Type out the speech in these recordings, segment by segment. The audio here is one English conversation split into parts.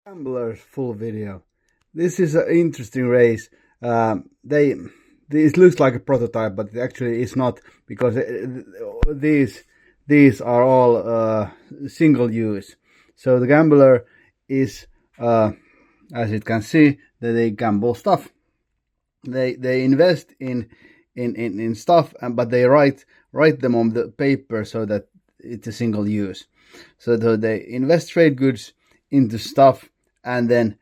Gambler's full video. This is an interesting race. This looks like a prototype, but actually it's not, because these are all single use. So the gambler is, as you can see, that they gamble stuff. They invest in stuff, but they write them on the paper so that it's a single use. So they invest trade goods into stuff, and then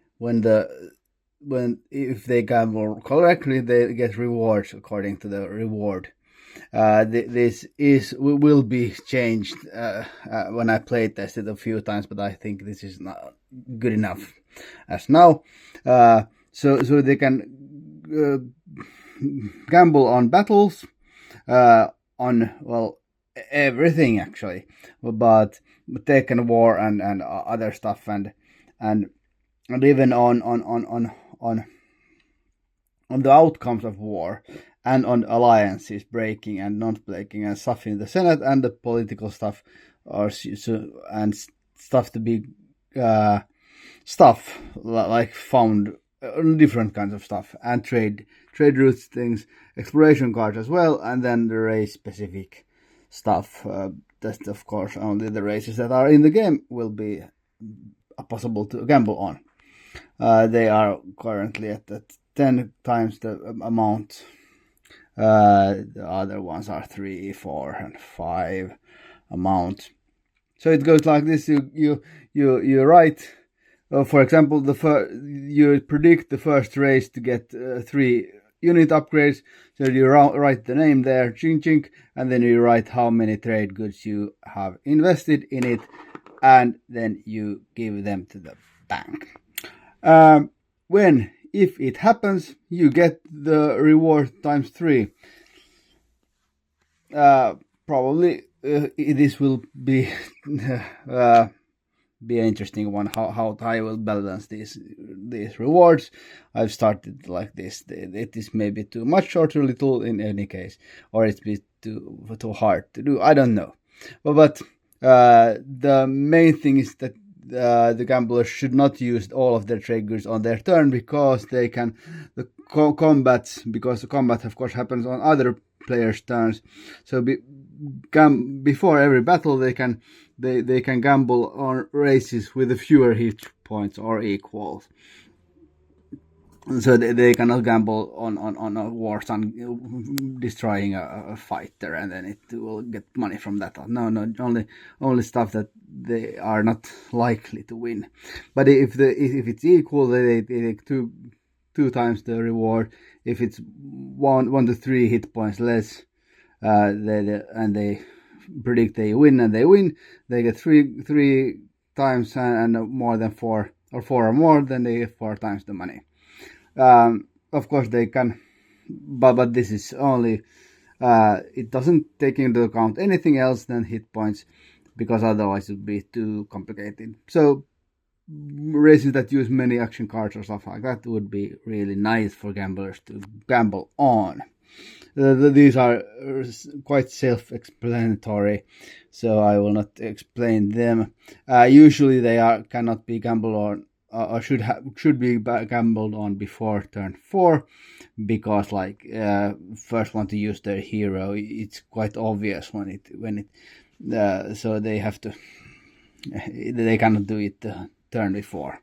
if they gamble correctly, they get rewards according to the reward. This will be changed when I play tested a few times, but I think this is not good enough as now. So they can gamble on battles, on everything actually, but taken war and other stuff, and even on the outcomes of war, and on alliances breaking and not breaking, and stuff in the Senate, and the political stuff, and stuff to be stuff like found, different kinds of stuff, and trade routes things, exploration cards as well, and then the race specific stuff. That's of course only the races that are in the game will be possible to gamble on. They are currently at 10 times the amount. The other ones are 3, 4, and 5 amount. So it goes like this. You write, for example, you predict the first race to get 3 unit upgrades. So you write the name there, ching ching, and then you write how many trade goods you have invested in it, and then you give them to the bank. If it happens, you get the reward times 3. Probably this will be be an interesting one, how I will balance these rewards. I've started like this. It is maybe too much or too little in any case, or it's too hard to do. I don't know, but the main thing is that the gamblers should not use all of their trade goods on their turn, because they can because the combat of course happens on other players' turns. So before every battle, they can gamble on races with fewer hit points or equals. So they cannot gamble on a war on destroying a fighter, and then it will get money from that. No, only stuff that they are not likely to win. But if it's equal, they take two times the reward. If it's 1 to 3 hit points less, they predict they win, and they win, they get 3 times, and more than 4 or more, then they get 4 times the money. Of course they can, but this is only it doesn't take into account anything else than hit points, because otherwise it would be too complicated. So races that use many action cards or stuff like that would be really nice for gamblers to gamble on. These are quite self-explanatory, so I will not explain them. Usually they cannot be gambled on, or should be gambled on before turn 4, because first one to use their hero, it's quite obvious when it so they have to, they cannot do it the turn before.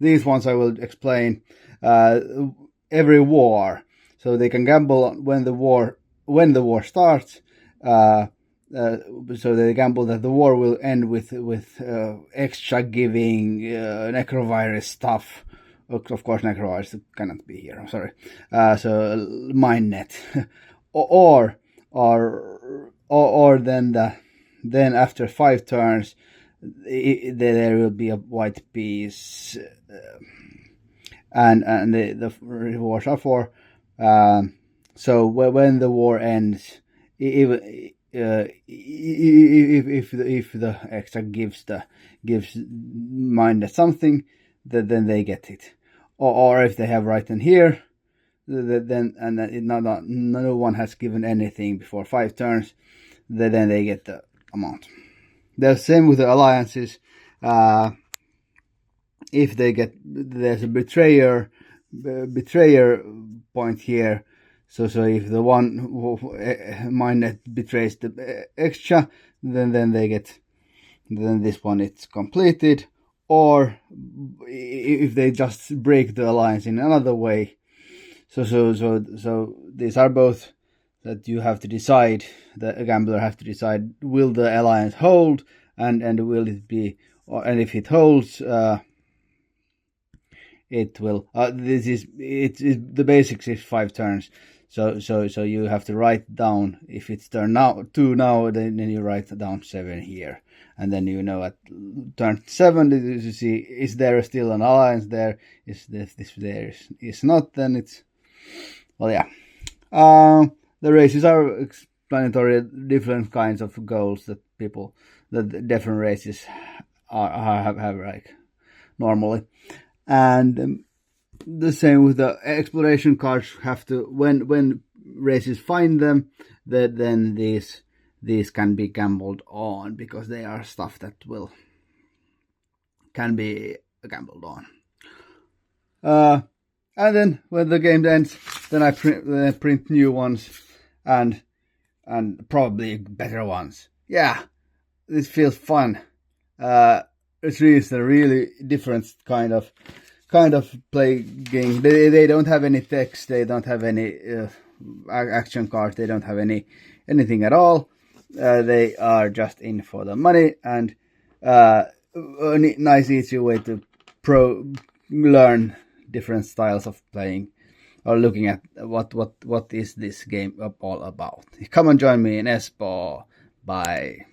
These ones I will explain. Every war, so they can gamble when the war starts. So they gamble that the war will end with extra giving, necrovirus stuff. Of course, necrovirus cannot be here. I'm sorry. So mine net, or then after 5 turns, there will be a white piece, and the rewards are for. So when the war ends, if the extra gives mind something, then they get it, or if they have written here, then no one has given anything before 5 turns, then they get the amount. The same with the alliances. if they get, there's a betrayer point here. So if the one who mainnet betrays the extra, then they get, then this one it's completed. Or if they just break the alliance in another way. So these are both that you have to decide. The gambler have to decide: will the alliance hold, and will it be, and if it holds, it will. This is the basics is 5 turns. So you have to write down, if it's turn 2 now, then you write down 7 here, and then at turn 7 you see, is there still an alliance there? Is this there is not, then it's, well, yeah. The races are explanatory, different kinds of goals that different races have like normally. And the same with the exploration cards. Have to, when races find them, then these can be gambled on, because they are stuff that can be gambled on. And then when the game ends, then I print new ones and probably better ones. Yeah, this feels fun. It's a really different kind of play game. They don't have any text. They don't have any action cards. They don't have anything at all. They are just in for the money, and a nice, easy way to learn different styles of playing, or looking at what is this game all about. Come and join me in Espoo. Bye.